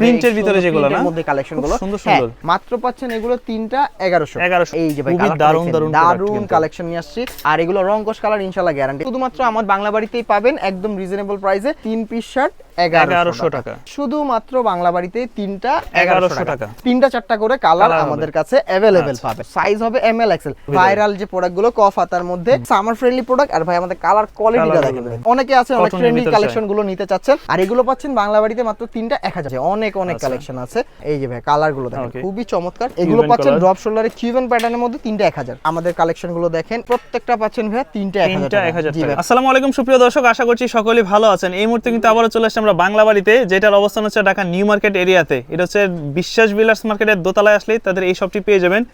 প্রিন্টের ভিতরে যেগুলো না মধ্যে কালেকশন গুলো সুন্দর সুন্দর মাত্র পাচ্ছেন এগুলো তিনটা 1100 এই যে ভাই খুবই দারুন কালেকশন নিয়ে আসছি আর এগুলো রং কোশ কালার ইনশাআল্লাহ গ্যারান্টি শুধুমাত্র আমার বাংলা বাড়িতেই পাবেন একদম রিজনেবল প্রাইসে 3 পিস শার্ট 1100 টাকা শুধুমাত্র বাংলা বাড়িতে তিনটা 1100 টাকা তিনটা চারটা করে কালার আমাদের কাছে अवेलेबल পাবে সাইজ হবে এম এল এক্সেল ভাইরাল যে প্রোডাক্ট গুলো কফ হাতার মধ্যে সামার ফ্রেন্ডলি প্রোডাক্ট আর ভাই আমাদের কালার কোয়ালিটিটা দেখেন অনেকে আছে অনেক ট্রেন্ডি কালেকশন গুলো নিতে চাচ্ছেন আর এগুলো পাচ্ছেন বাংলা বাড়িতে মাত্র তিনটা 1000 অনেক কালেকশন আছে এই যে ভাই কালার গুলো দেখেন খুবই চমৎকার এগুলো পাচ্ছেন ড্রপ শোল্ডারে কিউবেন প্যাটার্নের মধ্যে তিনটা 1000 আমাদের কালেকশন গুলো দেখেন প্রত্যেকটা পাচ্ছেন ভাই তিনটা 1000 আসসালামু আলাইকুম সুপ্রিয় দর্শক আশা করছি সকলেই ভালো আছেন এই মুহূর্তে কিন্তু আবারো চলে আসলাম আমরা বাংলা বাড়িতে যেটার অবস্থান হচ্ছে ঢাকা নিউ মার্কেট এরিয়াতে এটা হচ্ছে বিশ্বাস বিলার্স মার্কেটের দোতলায় আসলেই তাদের এই শপটি পেয়ে যাবেন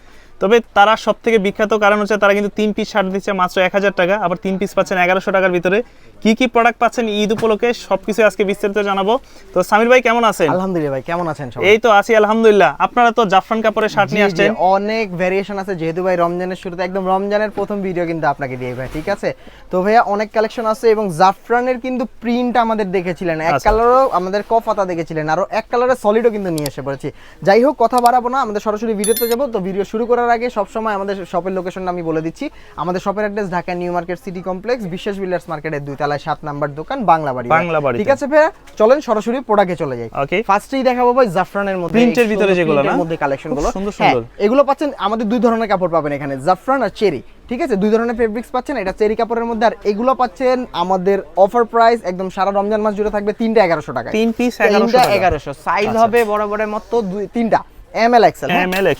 তবে তারা সবথেকে বিখ্যাত কারণ হচ্ছে তারা কিন্তু 3 পিস শার্ট দিচ্ছে মাত্র 1000 টাকা আবার 3 পিস পাচ্ছেন 1100 টাকার ভিতরে কি কি প্রোডাক্ট পাচ্ছেন ঈদ উপলক্ষে সবকিছু আজকে বিস্তারিত জানাবো তো সামির ভাই কেমন আছেন আলহামদুলিল্লাহ ভাই কেমন আছেন সবাই এই তো আছি আলহামদুলিল্লাহ আপনারা তো জাফরান কাপড়ের শার্ট নিয়ে আসছেন অনেক ভেরিয়েশন আছে যেহেতু ভাই রমজানের শুরুতে একদম রমজানের প্রথম ভিডিও কিন্তু আপনাকে দিয়ে ভাই ঠিক আছে তো ভাইয়া অনেক কালেকশন আছে এবং জাফরানের কিন্তু প্রিন্ট আমাদের দেখেছিলেন এক কালারও আমাদের কফাতা দেখেছিলেন আর এক কালারের সলিডও কিন্তু নিয়ে এসে পড়েছি যাই হোক কথা বাড়াবো না আমাদের সরাসরি ভিডিওতে যাব তো ভিডিও শুরু করার আগে সব সময় আমাদের শপের লোকেশনটা আমি বলে দিচ্ছি আমাদের শপের address Dhaka new market city complex বিশ্বাস বিলার্স মার্কেটের 2 তলায় 7 নাম্বার দোকান বাংলা বাড়ি ঠিক আছে ভাই চলেন সরাসরি প্রোডাক্টে চলে যাই ফার্স্টেই দেখাবো ভাই জাফরানের মধ্যে প্রিন্টের ভিতরে যেগুলো না মধ্যে কালেকশন গুলো সুন্দর সুন্দর এগুলো পাচ্ছেন আমাদের দুই ধরনের কাপড় পাবেন এখানে জাফরান আর চেরি ঠিক আছে দুই ধরনের ফেব্রিক্স পাচ্ছেন এটা চেরি কাপড়ের মধ্যে আর এগুলো পাচ্ছেন আমাদের অফার প্রাইস একদম সারা রমজান মাস জুড়ে থাকবে 3টা 1100 টাকা 3 পিস 1100 সাইজ হবে বড় মতো তিনটা এমএল এক্সেল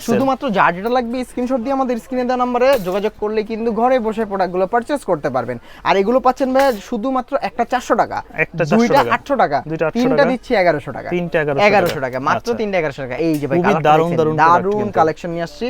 শুধুমাত্র যার যেটা লাগবে স্ক্রিনশট দিয়ে আমাদের স্ক্রিনে দেওয়া নম্বরে যোগাযোগ করলে কিন্তু ঘরে বসে প্রোডাক্টগুলো পারচেজ করতে পারবেন আর এগুলো পাচ্ছেন ভাই শুধুমাত্র একটা 400 টাকা দুইটা 800 টাকা তিনটা দিচ্ছি 1100 টাকা 1100 টাকা মাত্র তিনটা 1100 টাকা এই যে ভাই দারুন কালেকশন নিয়ে আসছি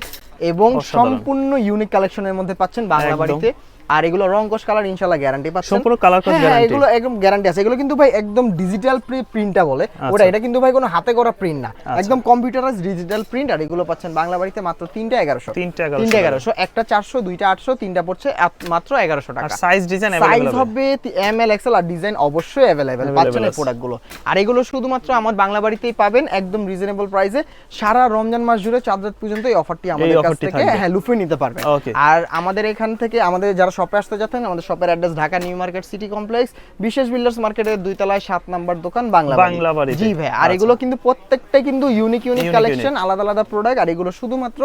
এবং সম্পূর্ণ ইউনিক কালেকশনের মধ্যে পাচ্ছেন বাংলা বাড়িতে আর এগুলো রং কোশ কালার ইনশাআল্লাহ গ্যারান্টি পাচ্ছেন সম্পূর্ণ কালার কোশ গ্যারান্টি এগুলো একদম গ্যারান্টি আছে এগুলো কিন্তু ভাই একদম ডিজিটাল প্রিন্টটা বলে ওটা এটা কিন্তু ভাই কোনো হাতে করা প্রিন্ট না একদম কম্পিউটারাইজড ডিজিটাল প্রিন্ট আর এগুলো পাচ্ছেন বাংলা বাড়িতে মাত্র 3টা 1100 একটা 400 দুইটা 800 তিনটা পড়ছে মাত্র 1100 টাকা সাইজ ডিজাইন সাইজ হবে এম এল এক্সেল আর ডিজাইন অবশ্যই अवेलेबल পাচ্ছেন এই প্রোডাক্টগুলো আর এগুলো শুধুমাত্র আমার বাংলা বাড়িতেই পাবেন একদম রিজনেবল প্রাইসে সারা রমজান মাস জুড়ে চাঁদ রাত পর্যন্ত এই অফারটি আমাদের কাছ থেকে লুফে নিতে পারবেন আর আমাদের এখান থেকে আমাদের যারা শপে আসতে যাচ্ছেন আমাদের শপের address Dhaka new market city complex বিশেষ বিল্ডার্স মার্কেটের 2 তলায় 7 নাম্বার দোকান বাংলা বাড়ি জি ভাই আর এগুলো কিন্তু প্রত্যেকটাই কিন্তু ইউনিক কালেকশন আলাদা প্রোডাক্ট আর এগুলো শুধুমাত্র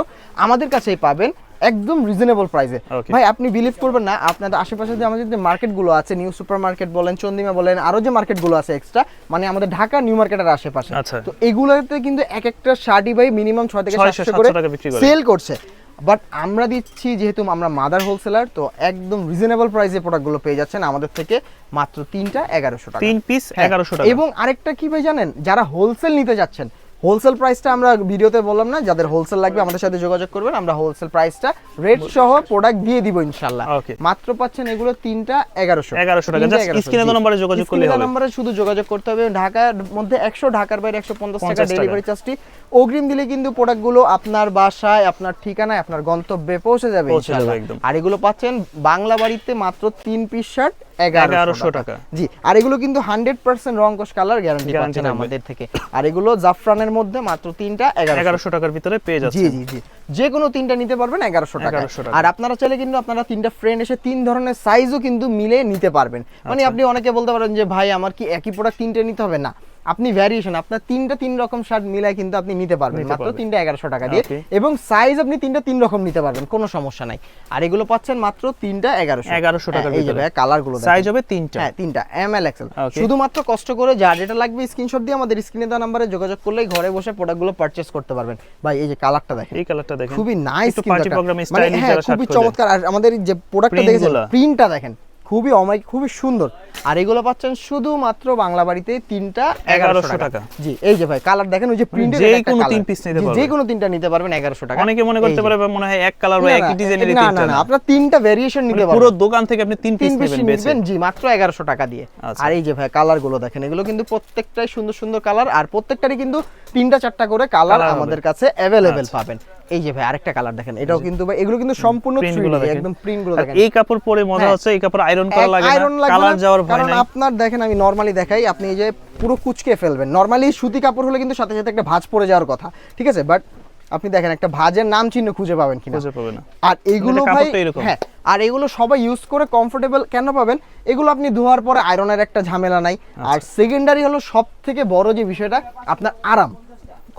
আমাদের কাছেই পাবেন একদম রিজনেবল প্রাইসে ভাই আপনি বিলিভ করবেন না আপনাদের আশেপাশে যে আমাদের যে মার্কেট গুলো আছে নিউ সুপার মার্কেট বলেন চন্দিমা বলেন আরো যে মার্কেট গুলো আছে এক্সট্রা মানে আমাদের ঢাকা নিউ মার্কেটের আশেপাশে তো এগুলোতে কিন্তু এক একটা শাড়ি ভাই মিনিমাম 6 থেকে 700 করে সেল করছে বাট আমরা দিচ্ছি যেহেতু আমরা মাদার হোলসেলার তো একদম রিজনেবল প্রাইসে প্রোডাক্টগুলো পেয়ে যাচ্ছেন আমাদের থেকে মাত্র 3টা 1100 টাকা 3 পিস 1100 টাকা এবং আরেকটা কি ভাই জানেন যারা হোলসেল নিতে যাচ্ছেন হোলসেল প্রাইসটা আমরা ভিডিওতে বললাম না যাদের হোলসেল লাগবে আমাদের সাথে যোগাযোগ করবেন আমরা হোলসেল প্রাইসটা রেট সহ প্রোডাক্ট দিয়ে দিব ইনশাআল্লাহ মাত্র পাচ্ছেন এগুলো 3টা 1100 টাকা জাস্ট স্ক্রিনে দেওয়া নম্বরে যোগাযোগ করলে হবে নম্বরে শুধু যোগাযোগ করতে হবে ঢাকার মধ্যে 100 ঢাকার বাইরে 150 টাকা ডেলিভারি চার্জটি অগ্রিম দিলে কিন্তু প্রোডাক্টগুলো আপনার বাসায় আপনার ঠিকানায় আপনার গন্তব্যে পৌঁছে যাবে ইনশাআল্লাহ আর এগুলো পাচ্ছেন বাংলা বাড়িতে মাত্র 3 পিস শার্ট 1100 টাকা জি আর এগুলো কিন্তু 100% রং কোশ কালার গ্যারান্টি পাচ্ছেন আমাদের থেকে আর এগুলো জাফরানের মধ্যে মাত্র 3টা 1100 টাকার ভিতরে পেয়ে যাচ্ছেন জি যে কোনো তিনটা নিতে পারবেন 1100 টাকা আর আপনারা চাইলে কিন্তু আপনারা তিনটা ফ্রেন্ড এসে তিন ধরনের সাইজও কিন্তু মিলে নিতে পারবেন মানে আপনি অনেকে বলতে পারেন যে ভাই আমার কি একই প্রোডাক্ট তিনটে নিতে হবে না আপনি ভ্যারিয়েশন আপনার তিন রকম শার্ট মিলাই কিন্তু আপনি নিতে পারবেন মাত্র 3টা 1100 টাকা দিয়ে এবং সাইজ আপনি তিন রকম নিতে পারবেন কোনো সমস্যা নাই আর এগুলো পাচ্ছেন মাত্র 3টা 1100 টাকার ভিতরে এই যে কালার গুলো সাইজ হবে 3টা হ্যাঁ 3টা এম এল এক্সেল শুধুমাত্র কষ্ট করে যার যেটা লাগবে স্ক্রিনশট দিয়ে আমাদের স্ক্রিনে দেওয়া নম্বরে যোগাযোগ করলেই ঘরে বসে প্রোডাক্টগুলো পারচেজ করতে পারবেন ভাই এই যে কালারটা দেখেন এই কালারটা দেখেন খুবই নাইস পার্টি প্রোগ্রামে স্টাইলিশ যারা শার্ট খুবই চমৎকার আর আমাদের যে প্রোডাক্টটা দেখেছেন প্রিন্টটা দেখেন খুবই সুন্দর আর এগুলো পাচ্ছেন শুধুমাত্র বাংলা বাড়িতে 3টা 1100 টাকা জি এই যে ভাই কালার দেখেন ওই যে প্রিন্টের যে কোনো 3 পিস নিতে পারবেন যে কোনো তিনটা নিতে পারবেন 1100 টাকা অনেকে মনে করতে পারে মনে হয় এক কালার বা একই ডিজাইনের তিনটা না আপনারা তিনটা ভেরিয়েশন নিতে পারবেন পুরো দোকান থেকে আপনি 3 পিস নেবেন জি মাত্র 1100 টাকা দিয়ে আর এই যে ভাই কালার গুলো দেখেন এগুলো কিন্তু প্রত্যেকটাই সুন্দর কালার আর প্রত্যেকটারই কিন্তু 3টা 4টা করে কালার আমাদের কাছে अवेलेबल পাবেন এই যে ভাই আরেকটা কালার দেখেন, এটাও কিন্তু ভাই এগুলো কিন্তু সম্পূর্ণ Print 3D, গুলো দেখেন। একদম প্রিন্ট গুলো আর দেখেন। এই কাপড় পরে মজা হ্যাঁ। হচ্ছে, এই কাপড় আয়রন করা লাগে আয়রন না, লাগবে কালার না, যাওয়ার ভয় কারণ নাই। আপনার দেখেন আমি নরমালি দেখাই, আপনি এই যে পুরো কুচকে ফেলবেন। নরমালি সুতি কাপড় হলে কিন্তু সাথে সাথে একটা ভাঁজ পড়ে যাওয়ার কথা, ঠিক আছে, বাট আপনি দেখেন একটা ভাঁজের নাম চিহ্ন খুঁজে পাবেন কিনা। খুঁজে পাবে না। আর এইগুলো এটা ভাই কাপড়টা এরকম। হ্যাঁ, আর এগুলো সবাই ইউজ করে কমফোর্টেবল কেন পাবেন, এগুলো আপনি ধোয়ার পরে আয়রনের একটা ঝামেলা নাই। আর সেকেন্ডারি হলো সব থেকে বড় যে বিষয়টা, আপনার আরাম,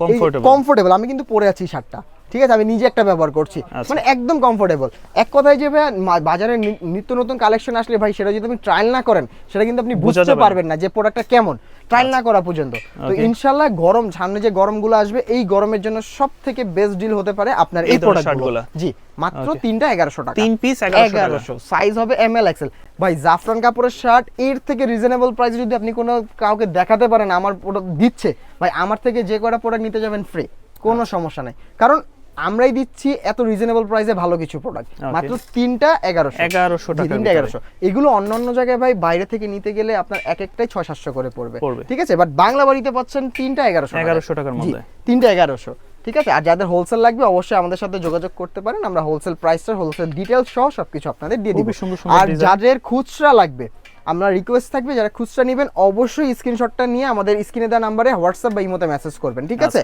কমফোর্টেবল। কমফোর্টেবল। আমি কিন্তু পরে আছি শার্টটা, ঠিক আছে, আমি নিজে একটা ব্যবহার করছি, আচ্ছা। মানে একদম কমফোর্টেবল। এক কথায় যে ভাই বাজারে নিত্য নতুন কালেকশন আসলে ভাই সেটা যদি আপনি ট্রায়াল না করেন, সেটা কিন্তু আপনি বোঝা বুঝতে যাবে না। পারবেন না যে প্রোডাক্টটা কেমন, ট্রায়াল না করা পর্যন্ত। তো Okay. ইনশাআল্লাহ গরম, সামনে যে গরমগুলো আসবে, এই গরমের জন্য সব থেকে বেস্ট ডিল হতে পারে আপনার এই এই ধরনের প্রোডাক্টগুলো। শার্টগুলো। জি, মাত্র Okay. 3টা 1100 টাকা। 3 পিস 1100 টাকা। 1100, সাইজ হবে ML XL। ভাই জাফরান কাপড়ের শার্ট এর থেকে রিজনেবল প্রাইসে যদি আপনি কোনো কাউকে দেখাতে পারেন আমার প্রোডাক্ট দিচ্ছে, ভাই আমার থেকে যে কয়টা প্রোডাক্ট নিতে যাবেন ফ্রি, কোনো সমস্যা নাই। কারণ আমরাই দিচ্ছি এত রিজনেবল প্রাইসে ভালো কিছু প্রোডাক্ট, Okay. মাত্র 3টা 1100। 1100 টাকা। 3টা 1100। এগুলো অন্য জায়গায় ভাই বাইরে থেকে নিতে গেলে আপনার এক একটাই 600-700 করে পড়বে, ঠিক আছে, বাট বাংলা বাড়িতে পাচ্ছেন 3টা 1100 টাকার মধ্যে। 3টা 1100, ঠিক আছে। আর যাদের হোলসেল লাগবে অবশ্যই আমাদের সাথে যোগাযোগ করতে পারেন, আমরা হোলসেল প্রাইসটা, হোলসেল ডিটেইলস সহ সবকিছু আপনাদের দিয়ে দিব। খুবই সুন্দর সুন্দর আর ডিজাইন। যাদের খুচরা লাগবে, আমরা রিকোয়েস্ট থাকবে যারা খুচরা নেবেন অবশ্যই স্ক্রিনশটটা নিয়ে আমাদের স্ক্রিনে দেওয়া নাম্বারে হোয়াটসঅ্যাপ বা ইমোতে মেসেজ করবেন, ঠিক আছে।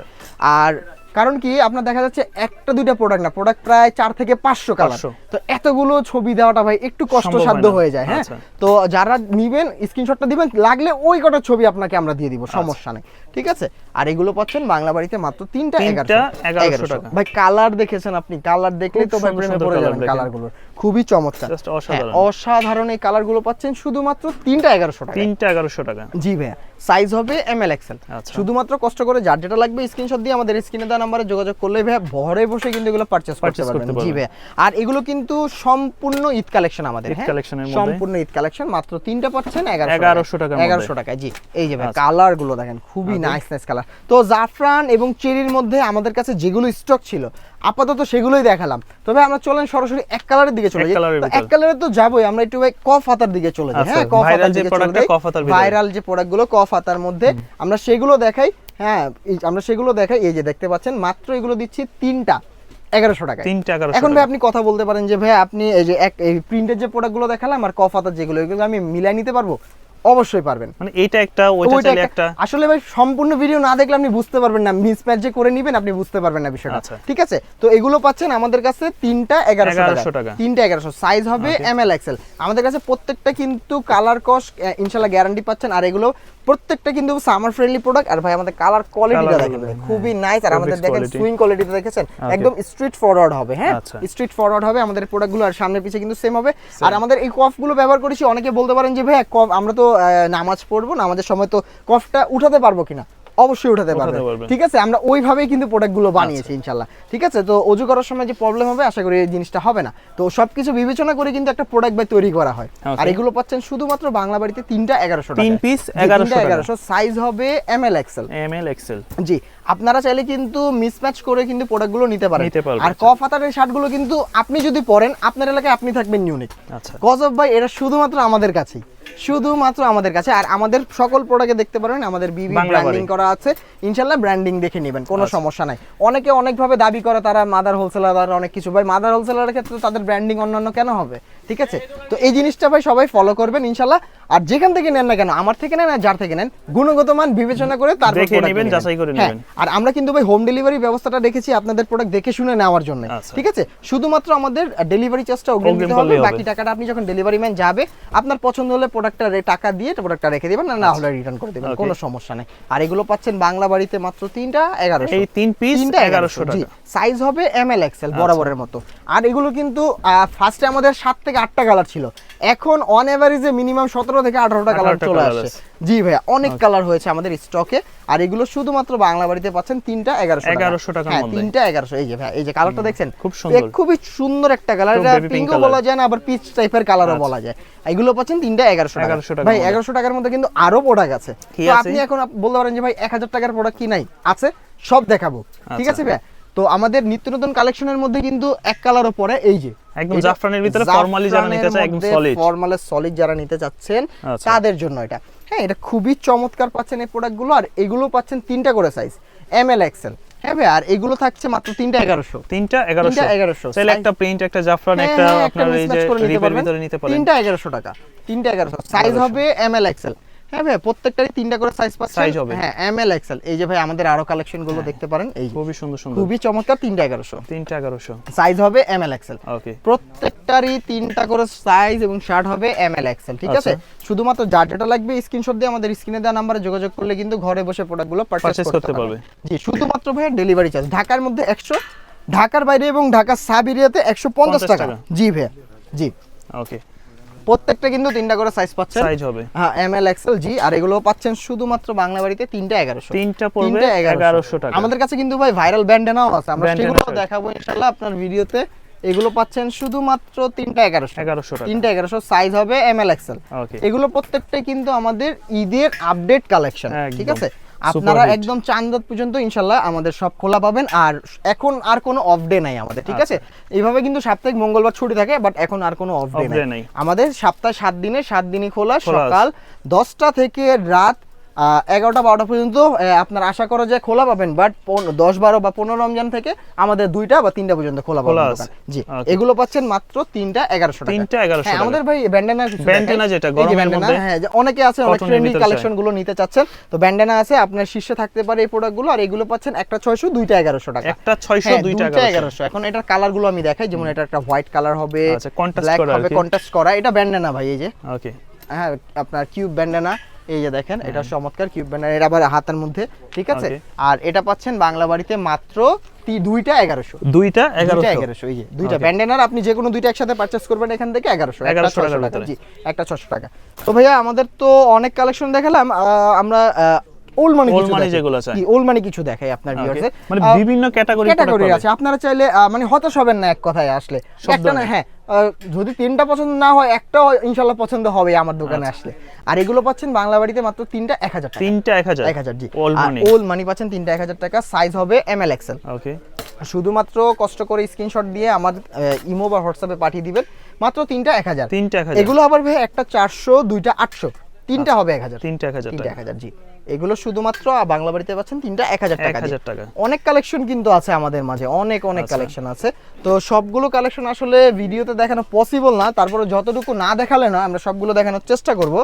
আর কারণ কি আপনার দেখা যাচ্ছে একটা দুইটা প্রোডাক্ট না, প্রোডাক্ট প্রায় 4 থেকে 500 কালার, 500 তো এতগুলো ছবি দেওয়াটা ভাই একটু কষ্টসাধ্য সম্ভব হয় না। হয়ে যায়। হ্যাঁ, আচ্ছা। তো যারা নিবেন স্ক্রিনশটটা দিবেন, লাগলে ওই কটা ছবি আপনাকে আমরা দিয়ে দিব, সমস্যা নেই, ঠিক আছে। আর এগুলো পাচ্ছেন বাংলা বাড়িতে মাত্র 3টা 1100 টাকা। ভাই কালার দেখেছেন আপনি, কালার দেখলেই তো খুব ভাই সুন্দর প্রেমে সুন্দর পড়ে colour যাবেন দেখেন। কালারগুলো, খুবই চমৎকার, Just অসাধারণ। হ্যাঁ, অসাধারণ। এই কালারগুলো পাচ্ছেন শুধুমাত্র 3টা 1100 টাকা। 3টা 1100 টাকা। জি ভাইয়া, সাইজ হবে ML XL। আচ্ছা। শুধুমাত্র কষ্ট করে যার যেটা লাগবে স্ক্রিনশট দিয়ে আমাদের স্ক্রিনে দেওয়া নম্বরে যোগাযোগ করলে ভাইয়া ঘরে বসে কিন্তু এগুলো পারচেজ করতে Purchase পারবেন। করতে জি পারবেন। ভাইয়া, আর এগুলো কিন্তু সম্পূর্ণ ঈদ কালেকশন আমাদের, ঈদ হ্যাঁ, collection এর মধ্যে। সম্পূর্ণ ঈদ কালেকশন, মাত্র 3টা পাচ্ছেন 1100 টাকার মধ্যে। 1100 টাকা। জি, এই যে ভাই আচ্ছা। কালার গুলো দেখেন, খুবই নাইস কালার। তো জাফরান এবং চেরির মধ্যে আমাদের কাছে যেগুলো স্টক ছিল আপাতত সেগুলোই দেখালাম, তবে আমরা চলেন সরাসরি এক কালারের দিকে চলে এক যাই। colour এর তো ভিতরে। এক কালারে তো যাবোই, আমরা একটু ভাই কফ হাতার দিকে চলে যাই। আচ্ছা, হ্যাঁ, কফ viral হাতার যে দিকে product চলে টা যাই। কফ হাতার ভিতরে। ভাইরাল যে প্রোডাক্টগুলো কফ হাতার মধ্যে, আমরা সেগুলো দেখাই। হ্যাঁ, আমরা সেগুলো দেখাই। এই যে দেখতে পাচ্ছেন মাত্র এগুলো দিচ্ছি 3টা 1100 টাকায়। 3টা 1100 এখন টাকা। ভাই আপনি কথা বলতে পারেন যে ভাই আপনি এই যে এই প্রিন্টের যে প্রোডাক্টগুলো দেখালাম আর কফ হাতার যেগুলো, এগুলো আমি মিলাই নিতে পারবো? অবশ্যই পারবেন। মানে এইটা একটা, ওইটা ওইটা চাইলে একটা। আসলে ভাই সম্পূর্ণ ভিডিও না দেখলে আপনি বুঝতে পারবেন না, মিসম্যাচ যে করে নেবেন আপনি বুঝতে পারবেন না বিষয়টা, আচ্ছা। ঠিক আছে। তো এগুলো পাচ্ছেন আমাদের কাছে 3টা 1100 টাকা। 3টা 1100, সাইজ হবে ML XL। আমাদের কাছে প্রত্যেকটা কিন্তু কালার কস ইনশাআল্লাহ গ্যারান্টি পাচ্ছেন। আর এগুলো প্রত্যেকটা কিন্তু সামার ফ্রেন্ডলি প্রোডাক্ট। আর ভাই আমাদের কালার কোয়ালিটিটা Colour দেখেন গুলো, ভাই, খুবই নাইস। আর আমাদের Fabrics দেখেন quality। সুইং কোয়ালিটিটা দেখেছেন, একদম স্ট্রিট ফরওয়ার্ড হবে। হ্যাঁ, আচ্ছা। স্ট্রিট ফরওয়ার্ড হবে আমাদের প্রোডাক্টগুলো, আর সামনে পিছে কিন্তু সেম হবে। আর আমাদের এই কফগুলো ব্যবহার করেছি, অনেকে বলতে পারেন যে ভাই কফ আমরা তো নামাজ পড়বো, নামাজের সময় তো কফটা উঠাতে পারবো কিনা, অবশ্যই উঠাতে পারবেন, পারবেন। ঠিক আছে। আমরা ওইভাবেই কিন্তু প্রোডাক্টগুলো বানিয়েছি ইনশাআল্লাহ, ঠিক আছে। তো অজু করার সময় যে প্রবলেম হবে আশা করি এই জিনিসটা হবে না। তো সবকিছু বিবেচনা করে কিন্তু একটা প্রোডাক্ট বাই তৈরি করা হয়। Okay. আর এগুলো পাচ্ছেন শুধুমাত্র বাংলা বাড়িতে 3টা 1100 টাকা। 3 piece 1100 টাকা। 1100, সাইজ হবে ML XL। ML XL। জি, আপনারা চাইলে কিন্তু মিসম্যাচ করে কিন্তু প্রোডাক্টগুলো নিতে পারেন। নিতে পারবেন। আর কফ হাতারের শার্টগুলো কিন্তু আপনি যদি পরেন আপনার এলাকায় আপনি থাকবেন ইউনিক। আচ্ছা। গজব ভাই, এটা শুধুমাত্র আমাদের কাছেই, শুধুমাত্র আমাদের কাছে। আর আমাদের সকল প্রোডাক্টে দেখতে পারেন আমাদের বিবি বাংলা ব্র্যান্ডিং বাড়ি। করা আছে, ইনশাআল্লাহ ব্র্যান্ডিং দেখে নেবেন, কোনো আচ্ছা। সমস্যা নাই। অনেকে অনেকভাবে দাবি করে তারা মাদার হোলসেলার, অনেক কিছু। ভাই মাদার হোলসেলারের ক্ষেত্রে তাদের ব্র্যান্ডিং অন্যান্য কেন হবে, ঠিক আছে। তো এই জিনিসটা ভাই সবাই ফলো করবেন ইনশাআল্লাহ। আর যেখান থেকে নেন না কেন, আমার থেকে নেন আর যার থেকে নেন, গুণগত মান বিবেচনা করে তারপর দেখে product নেবেন, নেবেন। যাচাই করে হ্যাঁ, নেবেন। আর আমরা কিন্তু ভাই হোম ডেলিভারি ব্যবস্থাটা রেখেছি আপনাদের প্রোডাক্ট দেখে শুনে নেওয়ার জন্য, আচ্ছা। ঠিক আছে। শুধুমাত্র আমাদের ডেলিভারি চার্জটা অগ্রিম অগ্রিম দিতে হবে, করলেই হবে। বাকি টাকাটা আপনি যখন ডেলিভারি ম্যান যাবে আপনার পছন্দ হলে প্রোডাক্টটা টাকা দিয়ে প্রোডাক্টটা রেখে দিবেন, না হলে রিটার্ন করে দিবেন, Okay. কোনো সমস্যা নেই। আর এগুলো পাচ্ছেন বাংলা বাড়িতে মাত্র 3টা 1100। এই 3 পিস 1100 জি, টাকা। সাইজ হবে ML XL বরাবরের মতো। আর এগুলো কিন্তু ফার্স্টে আমাদের 7 থেকে 8টা কালার ছিল, এখন অন এভারেজে মিনিমাম 17 থেকে 18টা কালার 18টা চলে colour আসছে। আছে। জি ভাইয়া, অনেক কালার হয়েছে আমাদের স্টকে। আর এগুলো শুধুমাত্র বাংলা বাড়িতে পাচ্ছেন 3টা 1100 টাকার হ্যাঁ, মধ্যে। 3টা 1100। এই যে ভাই, এই যে কালারটা দেখছেন, খুব সুন্দর। খুবই সুন্দর একটা কালার। খুব এটা baby pink পিঙ্কও color। বলা যায় না, আবার পিচ টাইপের কালারও আচ্ছা। বলা যায়। এগুলো পাচ্ছেন 3টা 1100 টাকা। 1100 টাকার ভাই মধ্যে। 1100 টাকার মধ্যে কিন্তু আরো প্রোডাক্ট আছে। কি তো আছে? আপনি এখন বলতে পারেন যে ভাই 1000 টাকার প্রোডাক্ট কি নাই, আছে, সব দেখাবো, ঠিক আচ্ছা। আছে ভাই। তো আমাদের নিত্য নতুন কালেকশনের মধ্যে কিন্তু এক কালারও পরে এই যে একদম জাফরানের ভিতরে ফর্মালি যারা নিতে চায় একদম সলিড, ফর্মালের সলিড যারা নিতে চাচ্ছেন তাদের জন্য এটা। হ্যাঁ, এটা খুবই চমৎকার পাচ্ছেন এই প্রোডাক্টগুলো। আর এগুলো পাচ্ছেন 3টা করে সাইজ, এমএল এক্সেল। হ্যাঁ ভাই, আর এগুলো থাকছে মাত্র 3টা 1100। 3টা 1100 তাহলে একটা প্রিন্ট, একটা জাফরান, একটা আপনার এই যে রিপের ভিতরে নিতে পারেন। 3টা 1100 টাকা, 3টা 1100। সাইজ হবে এমএল এক্সেল। হ্যাঁ ভাই, প্রত্যেকটারই 3টা করে সাইজ পাচ্ছেন। সাইজ হবে হ্যাঁ, এমএল এক্সেল। এই যে ভাই আমাদের আরো কালেকশন গুলো দেখতে পারেন, এই খুবই সুন্দর সুন্দর, খুবই চমৎকার। 3টা 1100, 3টা 1100 সাইজ হবে এমএল এক্সেল। ওকে, প্রত্যেকটারই 3টা করে সাইজ এবং শার্ট হবে এমএল এক্সেল। ঠিক আছে, শুধুমাত্র যার যেটা লাগবে স্ক্রিনশট দিয়ে আমাদের স্ক্রিনে দেওয়া নম্বরে যোগাযোগ করলে কিন্তু ঘরে বসে প্রোডাক্টগুলো পারচেজ করতে পারবে। জি, শুধুমাত্র ভাই ডেলিভারি চার্জ ঢাকার মধ্যে 100, ঢাকার বাইরে এবং ঢাকা সাব এরিয়াতে 150 টাকা। জি ভাই, জি ওকে। প্রত্যেকটা কিন্তু 3টা করে সাইজ পাচ্ছেন, সাইজ হবে হ্যাঁ এমএল এক্সেল। জি, আর এগুলো পাচ্ছেন শুধুমাত্র বাংলা বাড়িতে 3টা 1100। 3টা পড়বে 1100 টাকা। আমাদের কাছে কিন্তু ভাই ভাইরাল ব্যান্ডেনাও আছে, আমরা ব্যান্ডেনা সেগুলো দেখাবো ইনশাআল্লাহ আপনার ভিডিওতে। এগুলো পাচ্ছেন শুধুমাত্র 3টা 1100 টাকা। 3টা 1100, সাইজ হবে এমএল এক্সেল। ওকে, এগুলো প্রত্যেকটাই কিন্তু আমাদের ঈদের আপডেট কালেকশন। ঠিক আছে, আপনারা একদম চাঁদ পর্যন্ত ইনশাআল্লাহ আমাদের সব খোলা পাবেন। আর এখন আর কোনো অফ ডে নাই আমাদের, ঠিক আছে। এইভাবে কিন্তু সাপ্তাহিক মঙ্গলবার ছুটি থাকে, বাট এখন আর কোনো অফ ডে নাই আমাদের। সপ্তাহে 7 দিনে 7 দিনই খোলা, সকাল 10টা থেকে রাত 11টা 12টা পর্যন্ত আপনার আশা করা যায় খোলা পাবেন। বাট 10, 12 বা 15 রমজান থেকে আমাদের 2টা বা 3টা পর্যন্ত খোলা পাবেন দোকান। জি, এগুলো পাচ্ছেন মাত্র 3টা 1100 টাকা। 3টা 1100 টাকা। আমাদের ভাই ব্যান্ডেনা যেটা গরমের মধ্যে, হ্যাঁ, অনেকে আছে অনেক ট্রেন্ডি কালেকশন গুলো নিতে চাচ্ছেন, তো ব্যান্ডেনা আছে আপনার শীর্ষে থাকতে পারে এই প্রোডাক্টগুলো। আর এগুলো পাচ্ছেন একটা 600, 2টা 1100 টাকা। একটা 600, 2টা 1100। এখন এটার কালার গুলো আমি দেখাই, যেমন এটা একটা হোয়াইট কালার হবে, আচ্ছা, কন্ট্রাস্ট ব্ল্যাক করা হবে, কন্ট্রাস্ট করা। এটা ব্যান্ডেনা ভাই, এই যে ওকে, হ্যাঁ আপনার কিউব ব্যান্ডেনা। এই যে দেখেন, এটা চমৎকার কিউব ব্যান্ডেনা, এটা আবার হাতের মধ্যে। ঠিক আছে, আর এটা পাচ্ছেন বাংলা বাড়িতে মাত্র 2টা 1100। 2টা 1100। এই যে 2টা ব্যান্ডেনার আপনি যে কোনো 2টা একসাথে পারচেজ করবেন এখান থেকে 1100 টাকা। জি, একটা 600 টাকা। তো ভাইয়া আমাদের তো অনেক কালেকশন দেখালাম, আমরা ওল্ড মানি যেগুলো আছে, ওল্ড মানি কিছু দেখাই আপনার ভিউয়ার্সে। মানে বিভিন্ন ক্যাটাগরি আছে, আপনারা চাইলে মানে হতাশ হবেন না এক কথায় আসলে। একটা না, হ্যাঁ, যদি 3টা পছন্দ না হয় একটাও ইনশাআল্লাহ পছন্দ হবে আমার দোকানে আসলে। আর এগুলো পাচ্ছেন বাংলা বাড়িতে মাত্র 3টা 1000 টাকা। 3টা 1000। জি, ওল্ড মানি পাচ্ছেন 3টা 1000 টাকা। সাইজ হবে এমএল এক্সেল। ওকে, শুধুমাত্র কষ্ট করে স্ক্রিনশট দিয়ে আমার ইমো বা হোয়াটসঅ্যাপে পাঠিয়ে দিবেন, মাত্র 3টা 1000। 3টা 1000। এগুলো আবার ভাই একটা 400, 2টা 800, 3টা হবে 1000। 3টা 1000 জি, এগুলো শুধুমাত্র বাংলা বাড়িতে পাচ্ছেন 3টা 1000 টাকা। 1000 টাকা। অনেক কালেকশন কিন্তু আছে আমাদের মাঝে, অনেক কালেকশন আছে। তো সবগুলো কালেকশন আসলে ভিডিওতে দেখানো পসিবল না, তারপরে যতটুকু না দেখালে না আমরা সবগুলো দেখানোর চেষ্টা করব।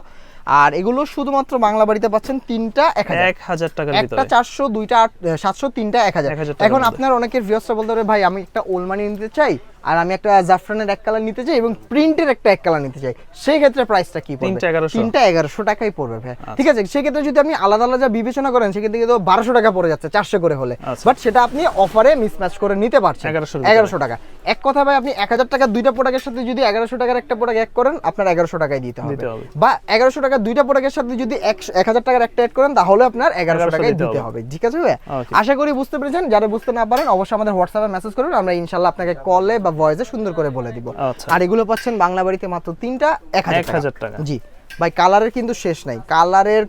আর এগুলো শুধুমাত্র বাংলা বাড়িতে পাচ্ছেন 3টা 1000 টাকার ভিতরে, একটা 400, 2টা 700, 3টা 1000। এখন আপনার অনেকের ভিউয়ার্সরা বলতে পারে ভাই আমি একটা ওল্ড মানি নিতে চাই, আর আমি একটা জাফরানের এক কালার নিতে চাই এবং প্রিন্টের একটা এক কালার নিতে চাই, সেই ক্ষেত্রে প্রাইসটা কি পড়বে? 3টা 1100 টাকাই পড়বে ভাই। ঠিক আছে, সেই ক্ষেত্রে যদি আপনি আলাদা আলাদা বিবেচনা করেন সেক্ষেত্রে কিন্তু 1200 টাকা পড়ে যাচ্ছে 400 করে হলে। বাট সেটা আপনি অফারে মিসম্যাচ করে নিতে পারছেন 1100 টাকা। এক কথা ভাই, আপনি 1000 টাকার 2টা প্রোডাক্টের সাথে যদি 1100 টাকার একটা প্রোডাক্ট এক করেন আপনার 1100 টাকাই দিতে হবে। বা 1100 টাকার 2টা প্রোডাক্টের সাথে যদি 1000 টাকার একটা এড করেন তাহলে আপনার 1100 টাকাই দিতে হবে। ঠিক আছে ভাই, আশা করি বুঝতে পেরেছেন। যারা বুঝতে না পারেন অবশ্যই আমাদের হোয়াটসঅ্যাপে মেসেজ করুন, আমরা ইনশাআল্লাহ আপনাকে কলে বা ভয়েসে সুন্দর করে বলে দিব। আর এগুলো পাচ্ছেন বাংলা বাড়িতে মাত্র 3টা 1000 টাকা। জি ভাই, কালারের কিন্তু শেষ নাই, কালারের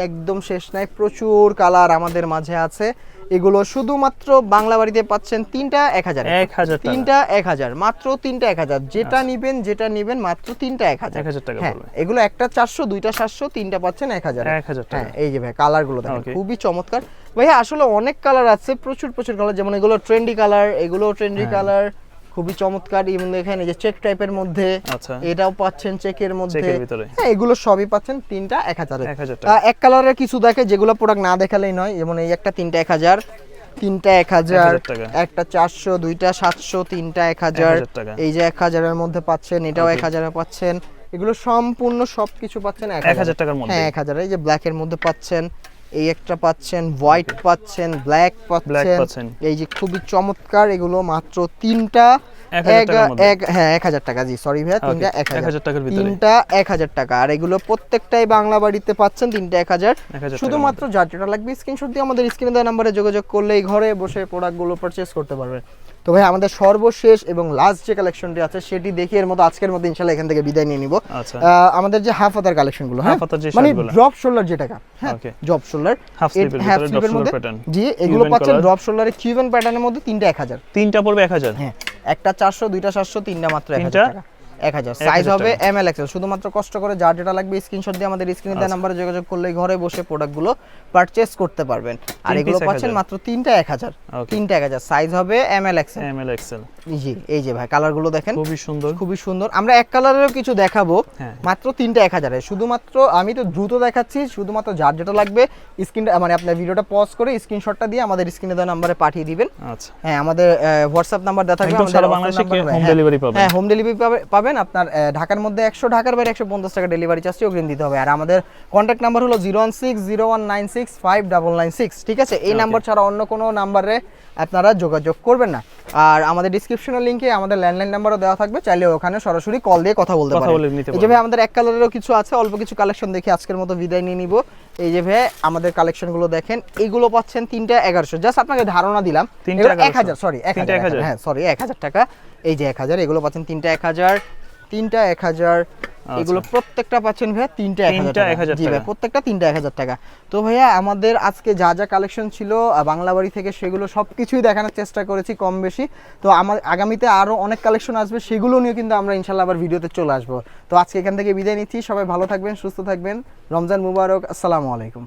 একদম শেষ নাই, প্রচুর কালার আমাদের মাঝে আছে। এগুলো শুধুমাত্র বাংলা বাড়িতে পাচ্ছেন 3টা 1000। 3টা 1000, মাত্র 3টা 1000। যেটা নিবেন মাত্র 3টা 1000 টাকা। হ্যাঁ, এগুলো একটা 400, 2টা 700, 3টা পাচ্ছেন 1000 টাকা। হ্যাঁ, এই যে ভাই কালার গুলো দেখেন খুবই চমৎকার ভাইয়া। আসলে অনেক কালার আছে, প্রচুর কালার, যেমন এগুলো ট্রেন্ডি কালার, এগুলো ট্রেন্ডি কালার, খুবই চমৎকার। এই দেখেন এই যে চেক টাইপের মধ্যে, এটাও পাচ্ছেন চেকের মধ্যে। হ্যাঁ, এগুলো সবই পাচ্ছেন 3টা 1000। এক কালারের কিছু দেখে যেগুলো প্রোডাক্ট না দেখালেই নয়, যেমন এই একটা 3টা 1000, 3টা 1000, একটা 400, 2টা 700, 3টা 1000। এই যে 1000 এর মধ্যে পাচ্ছেন, এটাও 1000 এ পাচ্ছেন। এগুলো সম্পূর্ণ সবকিছু পাচ্ছেন 1000 টাকার মধ্যে। হ্যাঁ, 1000। এই যে ব্ল্যাক এর মধ্যে পাচ্ছেন, এই একটা পাচ্ছেন, হোয়াইট পাচ্ছেন, ব্ল্যাক পাচ্ছেন। এই যে খুবই চমৎকার, এগুলো মাত্র 3টা 1000 টাকা। জি সরি ভাইয়া, 3টা 1000 টাকার ভিতরে, 3টা 1000 টাকা। আর এগুলো প্রত্যেকটাই বাংলা বাড়িতে পাচ্ছেন 3টা 1000। শুধুমাত্র যার যেটা লাগবে স্ক্রিনশট দিয়ে আমাদের স্ক্রিনে দেওয়া নম্বরে যোগাযোগ করলেই ঘরে বসে প্রোডাক্টগুলো পারচেজ করতে পারবেন। তো ভাই আমাদের সর্বশেষ এবং লাস্ট যে কালেকশনটি আছে সেটি দেখি এর মতো আজকের মধ্যে ইনশাআল্লাহ এখান থেকে বিদায় নিয়ে নিব। আচ্ছা আমাদের যে হাফ হাতার কালেকশনগুলো, হ্যাঁ হাফ হাতার যে মানে শার্টগুলো ড্রপ শোল্ডার যেটা, হ্যাঁ ওকে ড্রপ শোল্ডার হাফ স্লিভের মধ্যে মধ্যে জি এগুলো পাচ্ছেন ড্রপ শোল্ডারে কিউবেন প্যাটার্নের মধ্যে তিনটা 1000, তিনটা পড়বে 1000 হ্যাঁ একটা 400 দুইটা 700 তিনটা মাত্র 1000 টাকা 1000 সাইজ 1000 হবে এম এল এক্সেল। শুধুমাত্র কষ্ট করে যার যেটা লাগবে স্ক্রিনশট দিয়ে আমাদের স্ক্রিনে দেওয়া নম্বরে যোগাযোগ করলে ঘরে বসে প্রোডাক্টগুলো পারচেজ করতে পারবেন। আর এগুলো পাচ্ছেন মাত্র তিনটা 1000, তিনটা 1000 সাইজ হবে এম এল এক্সেল। জি এই যে ভাই কালারগুলো দেখেন খুবই সুন্দর। আমরা এক কালারেরও কিছু দেখাবো, মাত্র তিনটা 1000 এ। শুধুমাত্র আমি তো দ্রুত দেখাচ্ছি, শুধুমাত্র যার যেটা লাগবে স্ক্রিনটা মানে আপনার ভিডিওটা পজ করে স্ক্রিনশটটা দিয়ে আমাদের স্ক্রিনে দেওয়া নম্বরে পাঠিয়ে দিবেন। আচ্ছা হ্যাঁ আমাদের হোয়াটসঅ্যাপ নাম্বার দেওয়া থাকবে, আমাদের সারা বাংলাদেশে হোম ডেলিভারি পাবেন। হ্যাঁ হোম ডেলিভারি পাবেন। আপনার ঢাকার মধ্যে 100, ঢাকার বাইরে 150 টাকা ডেলিভারি চার্জ অগ্রিম দিতে হবে। আর আমাদের কন্ট্যাক্ট নাম্বার হলো 01601965996, ঠিক আছে? এই নাম্বার ছাড়া অন্য কোনো নাম্বারে আপনারা যোগাযোগ করবেন না। আর আমাদের ডেসক্রিপশনের লিংকে আমাদের ল্যান্ডলাইন নাম্বারও দেওয়া থাকবে, চাইলে ওখানে সরাসরি কল দিয়ে কথা বলতে পারেন। এই যে ভাই আমাদের এক কালারেরও কিছু আছে, অল্প কিছু কালেকশন দেখে আজকের মতো বিদায় নিয়ে নিব। এই যে ভাই আমাদের কালেকশনগুলো দেখেন, এইগুলো পাচ্ছেন তিনটা 1100, জাস্ট আপনাকে ধারণা দিলাম 1000, সরি 1000, হ্যাঁ সরি 1000 টাকা। এই যে 1000 এগুলো পাচ্ছেন তিনটা 1000, তিনটা 1000, এগুলো প্রত্যেকটা পাচ্ছেন ভাইয়া তিনটা 1000 জি ভাই প্রত্যেকটা তিনটা 1000 টাকা। তো ভাইয়া আমাদের আজকে যা যা কালেকশন ছিল বাংলাবাড়ি থেকে সেগুলো সবকিছুই দেখানোর চেষ্টা করেছি কম বেশি। তো আমার আগামীতে আরো অনেক কালেকশন আসবে, সেগুলো নিয়ে কিন্তু আমরা ইনশাআল্লাহ আবার ভিডিওতে চলে আসবো। তো আজকে এখান থেকে বিদায় নিচ্ছি, সবাই ভালো থাকবেন, সুস্থ থাকবেন, রমজান মুবারক, আসসালামু আলাইকুম।